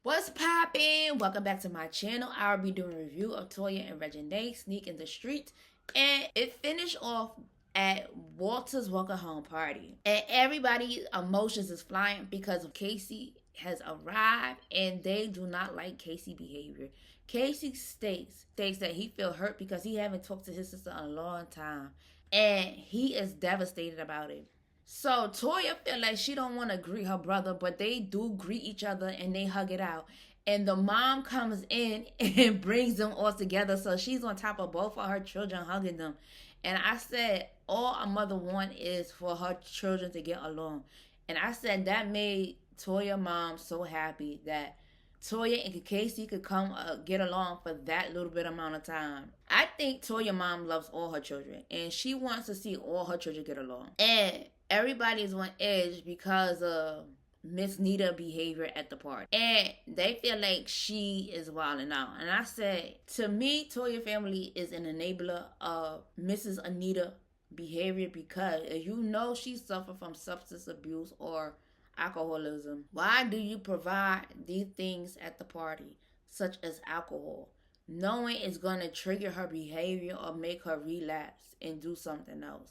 What's poppin'? Welcome back to my channel. I'll be doing a review of Toya&Reginae, Sneak in the Streets. And it finished off at Walter's welcome home party. And everybody's emotions is flying because of Casey has arrived and they do not like Casey's behavior. Casey states that he feel hurt because he haven't talked to his sister in a long time. And he is devastated about it. So Toya feel like she don't want to greet her brother, but they do greet each other and they hug it out. And the mom comes in and brings them all together. So she's on top of both of her children, hugging them. And I said, all a mother want is for her children to get along. And I said that made Toya mom so happy that Toya and Casey could come get along for that little bit amount of time. I think Toya mom loves all her children and she wants to see all her children get along. And everybody's on edge because of Miss Nita behavior at the party. And they feel like she is wilding out. And I said, to me, Toya family is an enabler of Mrs. Anita behavior because if you know she suffered from substance abuse or alcoholism, why do you provide these things at the party, such as alcohol, knowing it's going to trigger her behavior or make her relapse and do something else?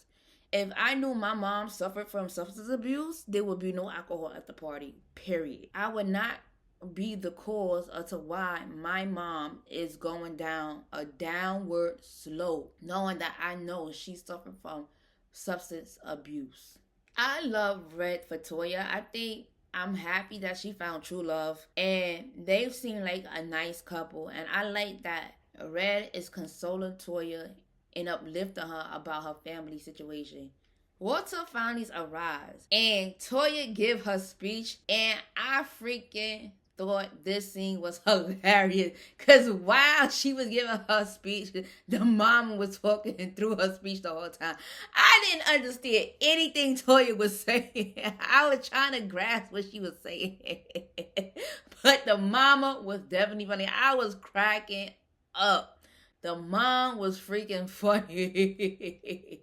If I knew my mom suffered from substance abuse, there would be no alcohol at the party, period. I would not be the cause as to why my mom is going down a downward slope, knowing that I know she suffered from substance abuse. I love Red for Toya. I think I'm happy that she found true love. And they've seemed like a nice couple. And I like that Red is consoling Toya and uplifting her about her family situation. Walter finally arrives. And Toya give her speech. And I freaking thought this scene was hilarious because while she was giving her speech, the mom was talking through her speech the whole time. I didn't understand anything Toya was saying. I was trying to grasp what she was saying. But the mama was definitely funny. I was cracking up. The mom was freaking funny.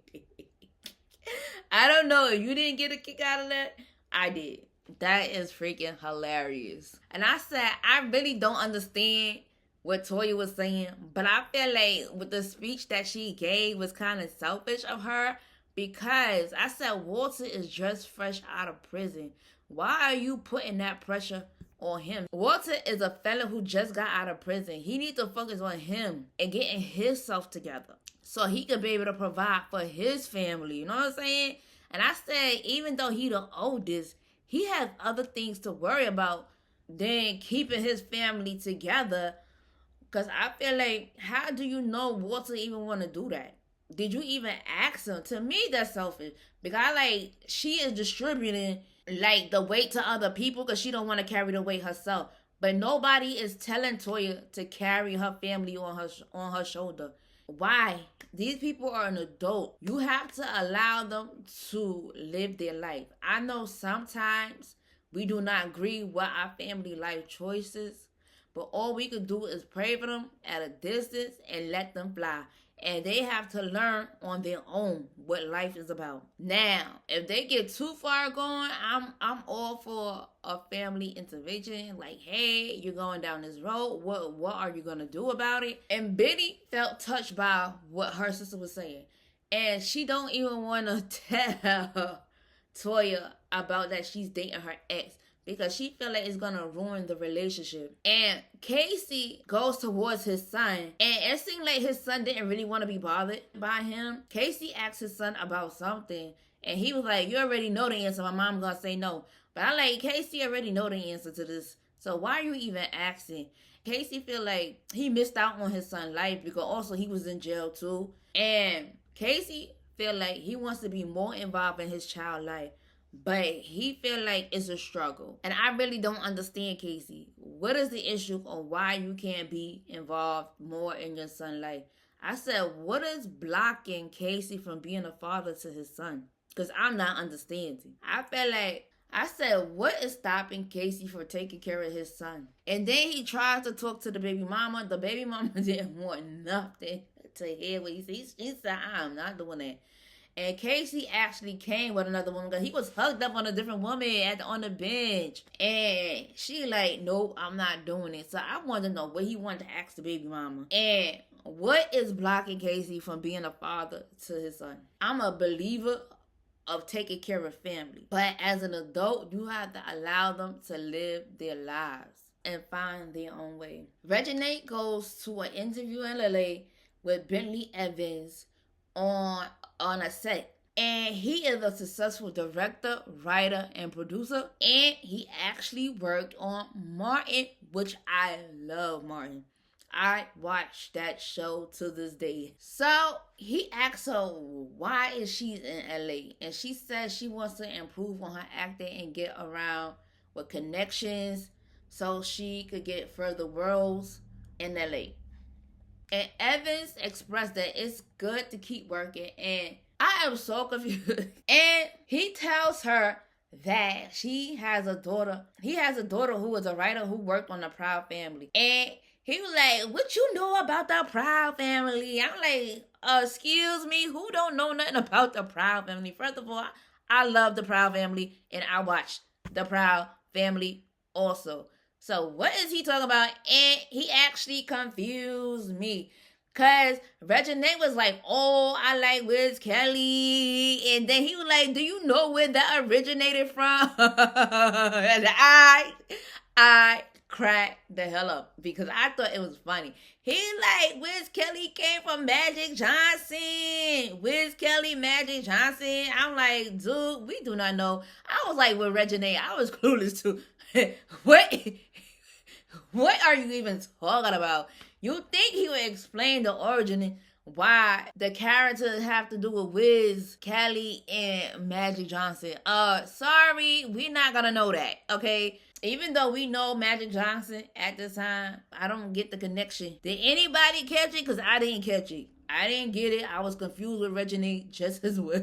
I don't know if you didn't get a kick out of that. I did. That is freaking hilarious. And I said, I really don't understand what Toya was saying, but I feel like with the speech that she gave was kind of selfish of her because I said, Walter is just fresh out of prison. Why are you putting that pressure on him? Walter is a fella who just got out of prison. He needs to focus on him and getting himself together so he could be able to provide for his family. You know what I'm saying? And I said, even though he the oldest, he has other things to worry about than keeping his family together. Because I feel like, how do you know Walter even want to do that? Did you even ask him? To me, that's selfish. Because she is distributing like the weight to other people because she don't want to carry the weight herself. But nobody is telling Toya to carry her family on her shoulder. Why? These people are an adult. You have to allow them to live their life. I know sometimes we do not agree with our family life choices, but all we could do is pray for them at a distance and let them fly. And they have to learn on their own what life is about. Now, if they get too far going, I'm all for a family intervention. Like, hey, you're going down this road. What are you gonna do about it? And Beedy felt touched by what her sister was saying, and she don't even want to tell Toya about that she's dating her ex, because she feel like it's gonna ruin the relationship. And Casey goes towards his son, and it seemed like his son didn't really want to be bothered by him. Casey asked his son about something, and he was like, you already know the answer. My mom gonna say no. But I like, Casey already know the answer to this, so why are you even asking? Casey feel like he missed out on his son's life because also he was in jail too. And Casey feel like he wants to be more involved in his child's life, but he feel like it's a struggle. And I really don't understand Casey. What is the issue on why you can't be involved more in your son's life? I said, what is blocking Casey from being a father to his son? Because I'm not understanding. I feel like, I said, what is stopping Casey from taking care of his son? And then he tried to talk to the baby mama. The baby mama didn't want nothing to hear what he said. He said, I'm not doing that. And Casey actually came with another woman because he was hugged up on a different woman on the bench. And she like, nope, I'm not doing it. So I wanted to know what he wanted to ask the baby mama. And what is blocking Casey from being a father to his son? I'm a believer of taking care of family. But as an adult, you have to allow them to live their lives and find their own way. Reginae goes to an interview in LA with Bentley Evans on a set. And he is a successful director, writer, and producer. And he actually worked on Martin, which I love Martin. I watch that show to this day. So he asks her why is she in LA, and she says she wants to improve on her acting and get around with connections so she could get further roles in LA. And Evans expressed that it's good to keep working, and I am so confused. And he tells her that she has a daughter. He has a daughter who is a writer who worked on the Proud Family. And he was like, what you know about the Proud Family? I'm like, excuse me, who don't know nothing about the Proud Family? First of all, I love the Proud Family, and I watched the Proud Family also. So what is he talking about? And he actually confused me. Because Reginae was like, oh, I like Wiz Kelly. And then he was like, do you know where that originated from? And I cracked the hell up because I thought it was funny. He like, Wiz Kelly came from Magic Johnson. Wiz Kelly, Magic Johnson. I'm like, dude, we do not know. I was like, with Reginae, I was clueless too. What are you even talking about? You think he would explain the origin, why the characters have to do with Wiz, Kelly, and Magic Johnson? Sorry, we're not gonna know that, okay? Even though we know Magic Johnson at this time, I don't get the connection. Did anybody catch it? Because I didn't catch it. I didn't get it. I was confused with Reginae just as well.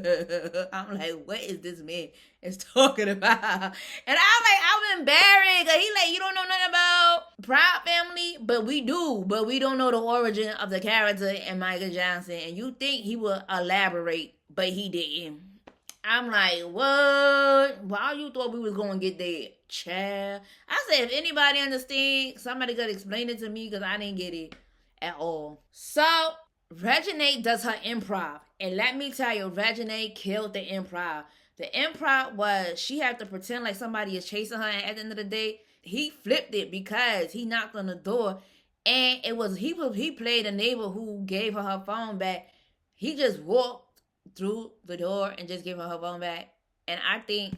I'm like, what is this man is talking about? And I'm embarrassed. He like, you don't know nothing about Proud Family? But we do. But we don't know the origin of the character in Michael Johnson. And you think he would elaborate, but he didn't. I'm like, what? Why you thought we was going to get there? Child. I said, if anybody understands, somebody could explain it to me because I didn't get it at all. So Reginae does her improv. And let me tell you, Reginae killed the improv. The improv was she had to pretend like somebody is chasing her. And at the end of the day, he flipped it because he knocked on the door. And it was he played a neighbor who gave her phone back. He just walked through the door and just gave her phone back. And I think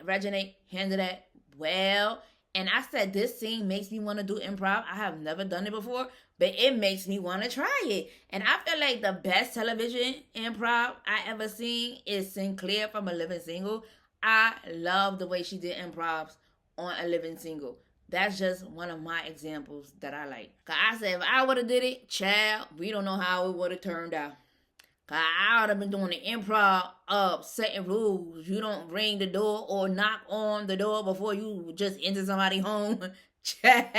Reginae handled that well. And I said, this scene makes me want to do improv. I have never done it before, but it makes me want to try it. And I feel like the best television improv I ever seen is Sinclair from A Living Single. I love the way she did improvs on A Living Single. That's just one of my examples that I like. Cause I said, if I would have did it, child, we don't know how it would have turned out. Cause I would have been doing the improv of setting rules. You don't ring the door or knock on the door before you just enter somebody's home. Child,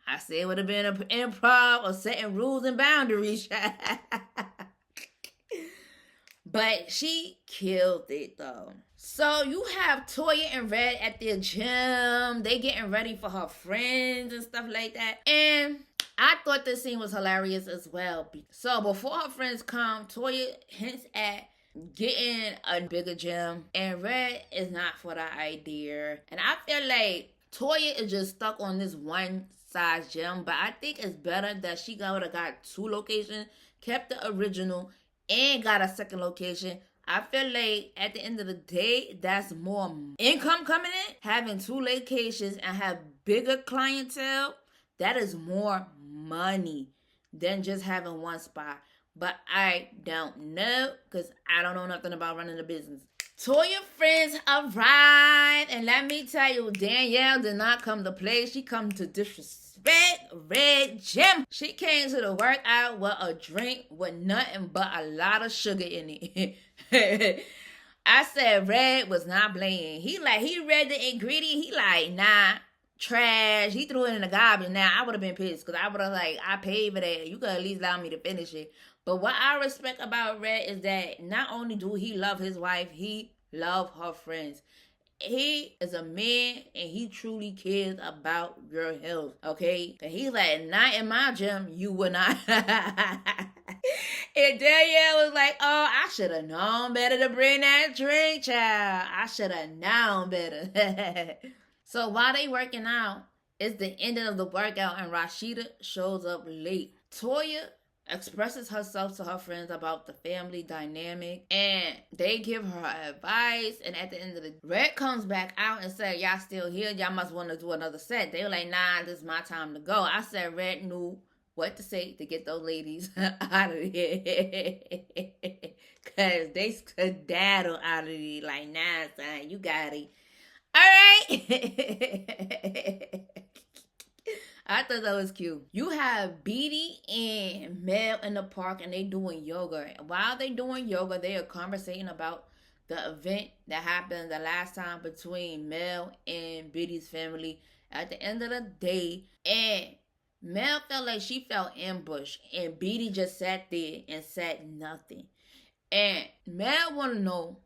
I said it would have been an improv of setting rules and boundaries. But she killed it though. So you have Toya and Red at their gym. They getting ready for her friends and stuff like that. And I thought this scene was hilarious as well. So before her friends come, Toya hints at getting a bigger gym. And Red is not for the idea. And I feel like Toya is just stuck on this one size gym. But I think it's better that she would have got 2 locations, kept the original, and got a second location. I feel like at the end of the day, that's more income coming in. Having 2 locations and have bigger clientele, that is more money than just having one spot. But I don't know because I don't know nothing about running a business. Toya friends arrived, and let me tell you, Danielle did not come to play. She come to disrespect Red Gym. She came to the workout with a drink with nothing but a lot of sugar in it. I said Red was not playing. He read the ingredient. He like, nah, trash. He threw it in the garbage. Now I would have been pissed because I would have like, I paid for that. You could at least allow me to finish it. But what I respect about Red is that not only do he love his wife, he love her friends. He is a man and he truly cares about your health, okay? And he's like, not in my gym, you would not. And Danielle was like, oh, I should have known better to bring that drink, child. I should have known better. So while they working out, it's the ending of the workout and Rashida shows up late. Toya expresses herself to her friends about the family dynamic and they give her advice, and at the end of the day, Red comes back out and said, y'all still here? Y'all must want to do another set. They were like, nah, this is my time to go. I said Red knew what to say to get those ladies out of here. Cause they skedaddle out of here like, nah, son, you got it. All right. I thought that was cute. You have Beedy and Mel in the park and they doing yoga. While they doing yoga, they are conversating about the event that happened the last time between Mel and Beedy's family at the end of the day. And Mel felt like she felt ambushed and Beedy just sat there and said nothing. And Mel want to know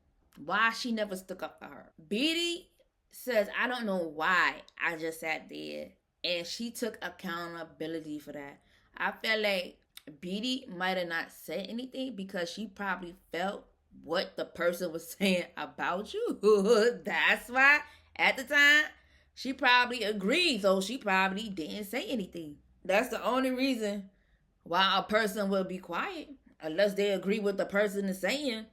why she never stuck up for her. Beedy says, I don't know why I just sat there. And she took accountability for that. I feel like Beedy might have not said anything because she probably felt what the person was saying about you. That's why at the time she probably agreed. So she probably didn't say anything. That's the only reason why a person will be quiet. Unless they agree with the person is saying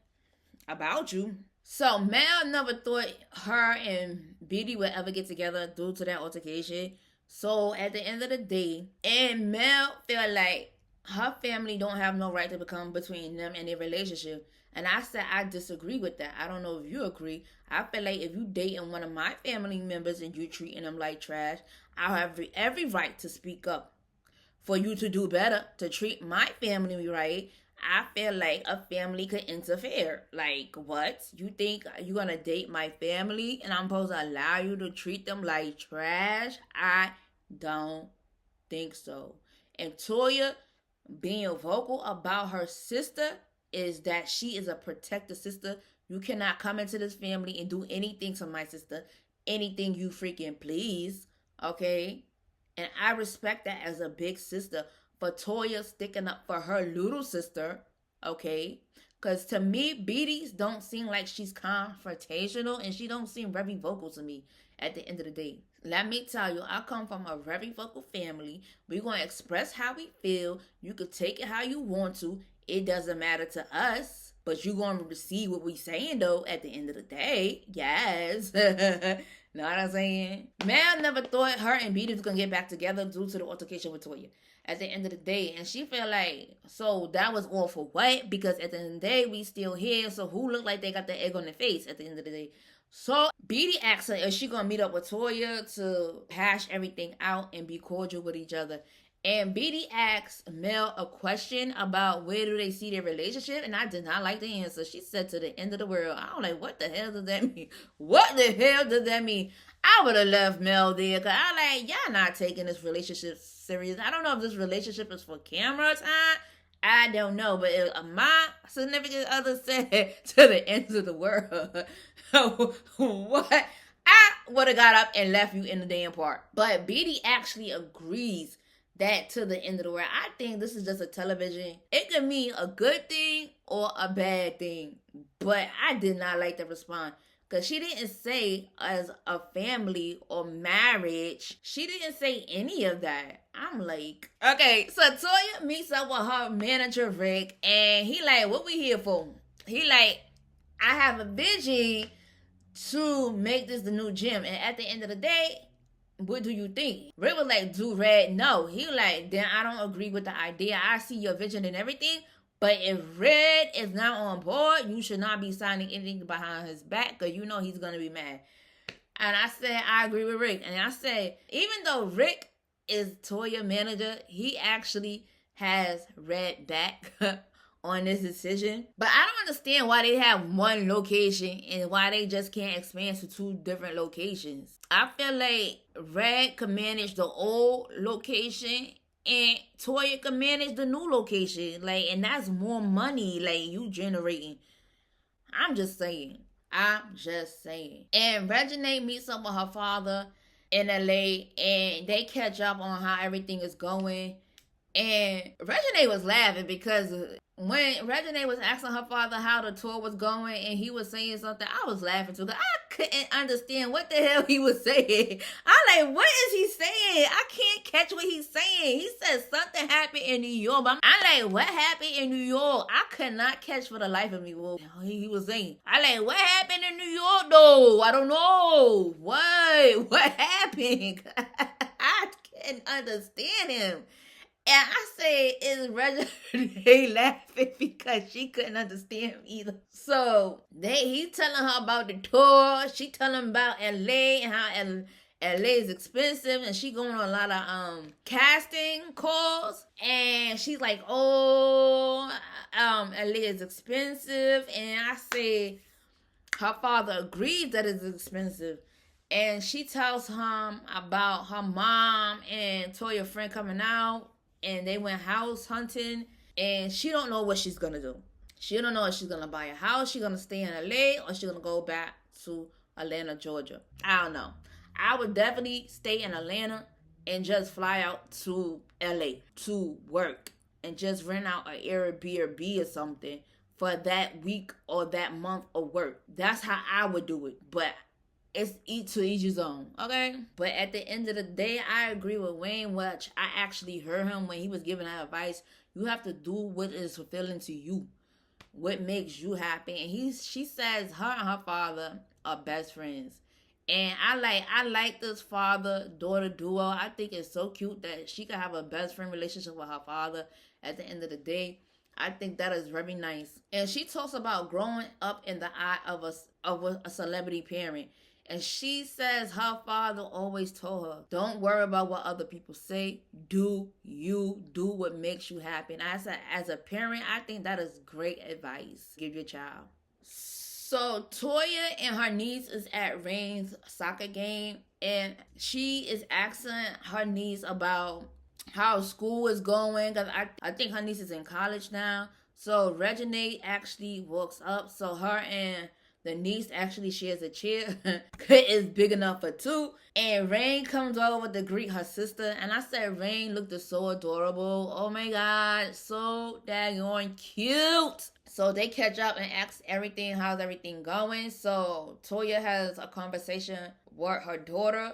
about you. So Mel never thought her and Beedy would ever get together due to that altercation. So at the end of the day, and Mel felt like her family don't have no right to become between them and their relationship. And I said, I disagree with that. I don't know if you agree. I feel like if you dating one of my family members and you treating them like trash, I have every right to speak up for you to do better, to treat my family right. I feel like a family could interfere. Like, what? You think you're going to date my family and I'm supposed to allow you to treat them like trash? I don't think so. And Toya being vocal about her sister is that she is a protected sister. You cannot come into this family and do anything to my sister. Anything you freaking please. Okay? And I respect that as a big sister. For Toya sticking up for her little sister, okay? Because to me, Beedy's don't seem like she's confrontational and she don't seem very vocal to me at the end of the day. Let me tell you, I come from a very vocal family. We're going to express how we feel. You could take it how you want to. It doesn't matter to us. But you're going to receive what we saying, though, at the end of the day. Yes. Know what I'm saying? Mel never thought her and Beedy was going to get back together due to the altercation with Toya at the end of the day. And she felt like, so that was all for what? Because at the end of the day, we still here. So who looked like they got the egg on their face at the end of the day? So Beedy asked her, is she going to meet up with Toya to hash everything out and be cordial with each other? And Beedy asked Mel a question about where do they see their relationship, and I did not like the answer. She said to the end of the world. I was like, what the hell does that mean? What the hell does that mean? I would have left Mel there, because I like, y'all not taking this relationship serious. I don't know if this relationship is for camera time. I don't know, but my significant other said to the ends of the world, what? I would have got up and left you in the damn park. But Beedy actually agrees that to the end of the world. I think this is just a television. It could mean a good thing or a bad thing. But I did not like the response. Because she didn't say as a family or marriage. She didn't say any of that. I'm like, okay, so Toya meets up with her manager, Rick. And he like, what we here for? He like, I have a vision to make this the new gym. And at the end of the day, what do you think? Rick was like, do Red, no. He was like, then I don't agree with the idea. I see your vision and everything. But if Red is not on board, you should not be signing anything behind his back because you know he's going to be mad. And I said, I agree with Rick. And I said, even though Rick is Toya manager, he actually has Red back on this decision. But I don't understand why they have one location and why they just can't expand to 2 different locations. I feel like Red could manage the old location and Toya can manage the new location. Like, and that's more money, like, you generating. I'm just saying. And Reginae meets up with her father in LA, and they catch up on how everything is going. And Reginae was laughing because when Reginae was asking her father how the tour was going and he was saying something, I was laughing too. I couldn't understand what the hell he was saying. I'm like, what is he saying? I can't catch what he's saying. He said something happened in New York. I'm like, what happened in New York? I could not catch for the life of me what he was saying. I'm like, what happened in New York though? I don't know. What happened? I can't understand him. And I say, is Reginae laughing because she couldn't understand him either. So he telling her about the tour. She telling him about LA and how LA is expensive, and she going on a lot of casting calls. And she's like, oh, LA is expensive. And I say, her father agrees that it's expensive. And she tells him about her mom and Toya friend coming out. And they went house hunting, and she don't know what she's gonna do. She don't know if she's gonna buy a house, she's gonna stay in LA, or she's gonna go back to Atlanta, Georgia. I don't know. I would definitely stay in Atlanta and just fly out to LA to work and just rent out an Airbnb or something for that week or that month of work. That's how I would do it. But it's each to each his own, okay? But at the end of the day, I agree with Wayne, which I actually heard him when he was giving that advice. You have to do what is fulfilling to you, what makes you happy. And she says her and her father are best friends. And I like this father-daughter duo. I think it's so cute that she could have a best friend relationship with her father at the end of the day. I think that is very nice. And she talks about growing up in the eye of a celebrity parent. And she says her father always told her, don't worry about what other people say. Do what makes you happy. And as a parent, I think that is great advice. Give your child. So Toya and her niece is at Rain's soccer game. And she is asking her niece about how school is going. Because I think her niece is in college now. So Reginae actually walks up. So her and the niece actually shares a chair. It's big enough for two. And Rain comes over to greet her sister. And I said Rain looked so adorable. Oh my God. So daggone cute. So they catch up and ask everything. How's everything going? So Toya has a conversation with her daughter,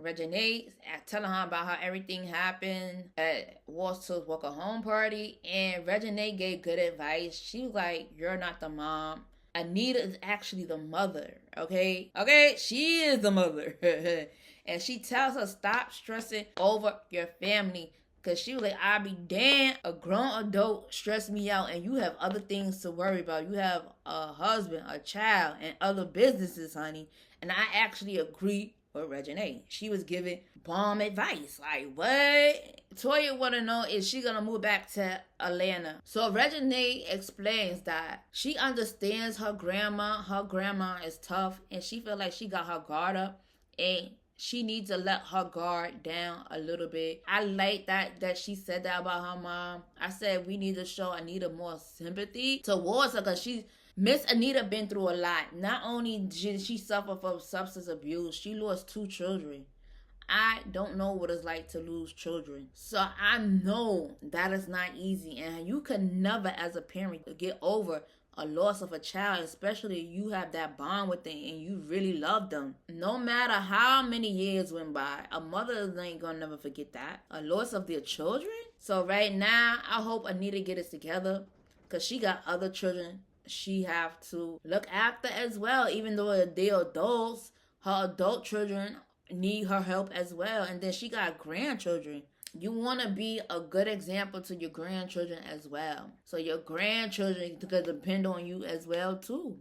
Reginae, telling her about how everything happened at Walter's Walker home party. And Reginae gave good advice. She was like, you're not the mom. Anita is actually the mother, okay? Okay, she is the mother. And she tells her, stop stressing over your family. Because she was like, I'll be damned, a grown adult stress me out, and you have other things to worry about. You have a husband, a child, and other businesses, honey. And I actually agree with Reginae. She was giving bomb advice. Like, what? Toya want to know, is she going to move back to Atlanta? So Reginae explains that she understands her grandma. Her grandma is tough, and she feel like she got her guard up, and she needs to let her guard down a little bit. I like that she said that about her mom. I said we need to show Anita more sympathy towards her, because Miss Anita been through a lot. Not only did she suffer from substance abuse, she lost 2 children. I don't know what it's like to lose children. So I know that is not easy. And you can never, as a parent, get over a loss of a child, especially if you have that bond with them and you really love them. No matter how many years went by, a mother ain't gonna never forget that. A loss of their children. So right now, I hope Anita get it together, because she got other children she have to look after as well. Even though they're adults, her adult children need her help as well. And then she got grandchildren. You want to be a good example to your grandchildren as well. So your grandchildren could depend on you as well too.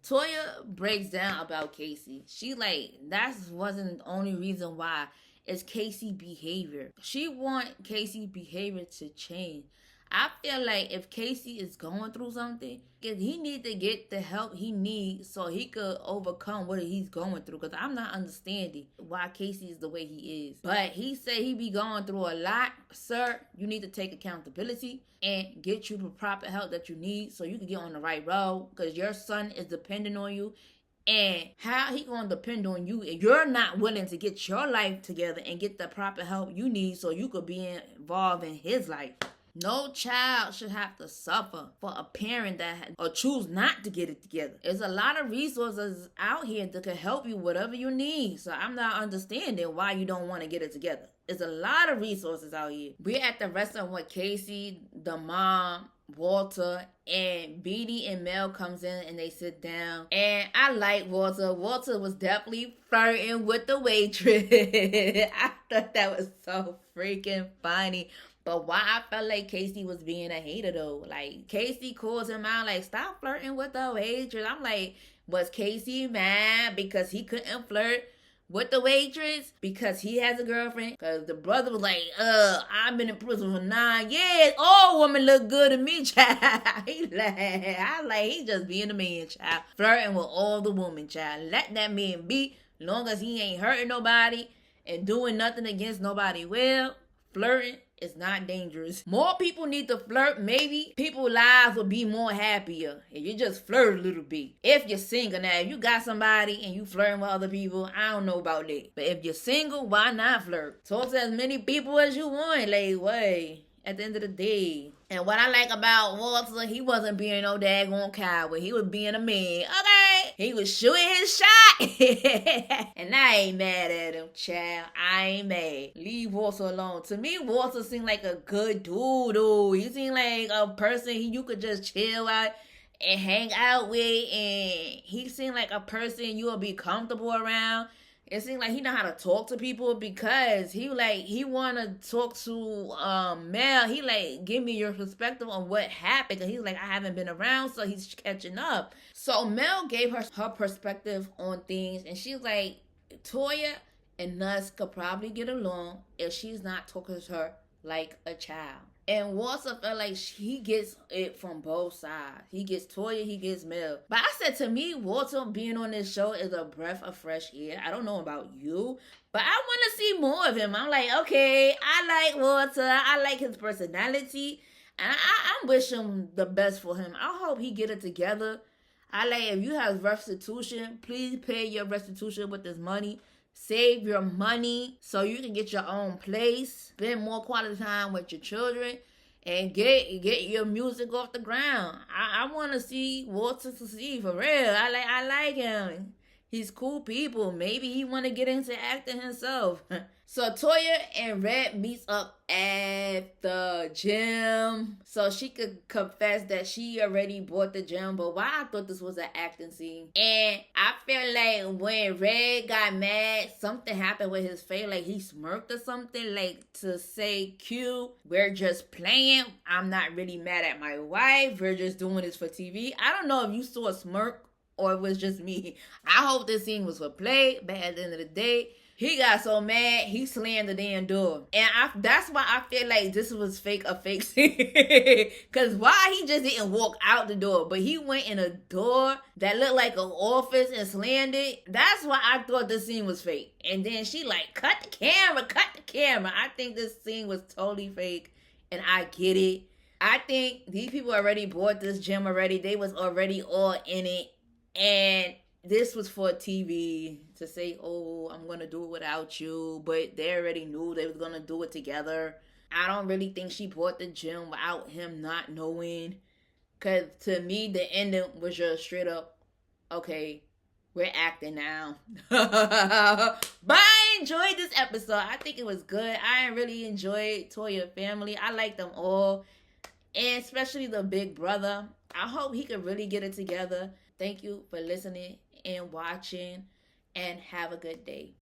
Toya breaks down about Casey. She like, that wasn't the only reason why. It's Casey behavior. She want Casey behavior to change. I feel like if Casey is going through something, he need to get the help he needs so he could overcome what he's going through. Because I'm not understanding why Casey is the way he is. But he said he be going through a lot. Sir, you need to take accountability and get you the proper help that you need so you can get on the right road. Because your son is depending on you. And how he gonna depend on you if you're not willing to get your life together and get the proper help you need so you could be involved in his life? No child should have to suffer for a parent that or choose not to get it together. There's a lot of resources out here that can help you whatever you need. So I'm not understanding why you don't want to get it together. There's a lot of resources out here. We're at the restaurant with Casey, the mom, Walter, and Beedy and Mel comes in and they sit down. And I like Walter. Walter was definitely flirting with the waitress. I thought that was so freaking funny. But why I felt like Casey was being a hater though. Like, Casey calls him out like, stop flirting with the waitress. I'm like, was Casey mad because he couldn't flirt with the waitress because he has a girlfriend? Because the brother was like, I've been in prison for 9 years. All women look good to me, child. He just being a man, child. Flirting with all the women, child. Let that man be. Long as he ain't hurting nobody and doing nothing against nobody. Well, flirting is not dangerous. More people need to flirt. Maybe people's lives will be more happier if you just flirt a little bit. If you're single now, if you got somebody and you flirting with other people, I don't know about that. But if you're single, why not flirt? Talk to as many people as you want. Like, wait. At the end of the day. And what I like about Walter, he wasn't being no daggone coward. He was being a man. Okay. He was shooting his shot. And I ain't mad at him, child. I ain't mad. Leave Walter alone. To me, Walter seemed like a good dude, though. He seemed like a person you could just chill out and hang out with. And he seemed like a person you will be comfortable around. It seems like he know how to talk to people because he want to talk to Mel. He like, give me your perspective on what happened. Cause he's like, I haven't been around, so he's catching up. So Mel gave her perspective on things, and she's like, Toya and Nuss could probably get along if she's not talking to her like a child. And Walter felt like he gets it from both sides. He gets Toya, he gets Mel. But I said, to me, Walter being on this show is a breath of fresh air. I don't know about you, but I want to see more of him. I'm like, okay, I like Walter. I like his personality. And I'm wishing the best for him. I hope he get it together. I like, if you have restitution, please pay your restitution with this money. Save your money so you can get your own place. Spend more quality time with your children. And get your music off the ground. I want to see Walter succeed for real. I like him. He's cool people. Maybe he want to get into acting himself. So Toya and Red meets up at the gym so she could confess that she already bought the gym. But why I thought this was an acting scene. And I feel like when Red got mad, something happened with his face. Like he smirked or something. Like to say, Q, we're just playing. I'm not really mad at my wife. We're just doing this for TV. I don't know if you saw a smirk or it was just me. I hope this scene was for play. But at the end of the day, he got so mad, he slammed the damn door. And that's why I feel like this was a fake scene. Because why he just didn't walk out the door, but he went in a door that looked like an office and slammed it. That's why I thought this scene was fake. And then she like, cut the camera. I think this scene was totally fake. And I get it. I think these people already bought this gym already. They was already all in it. And this was for TV to say, oh, I'm going to do it without you. But they already knew they was going to do it together. I don't really think she bought the gym without him not knowing. Because to me, the ending was just straight up, okay, we're acting now. But I enjoyed this episode. I think it was good. I really enjoyed Toya family. I like them all. And especially the big brother. I hope he could really get it together. Thank you for listening and watching, and have a good day.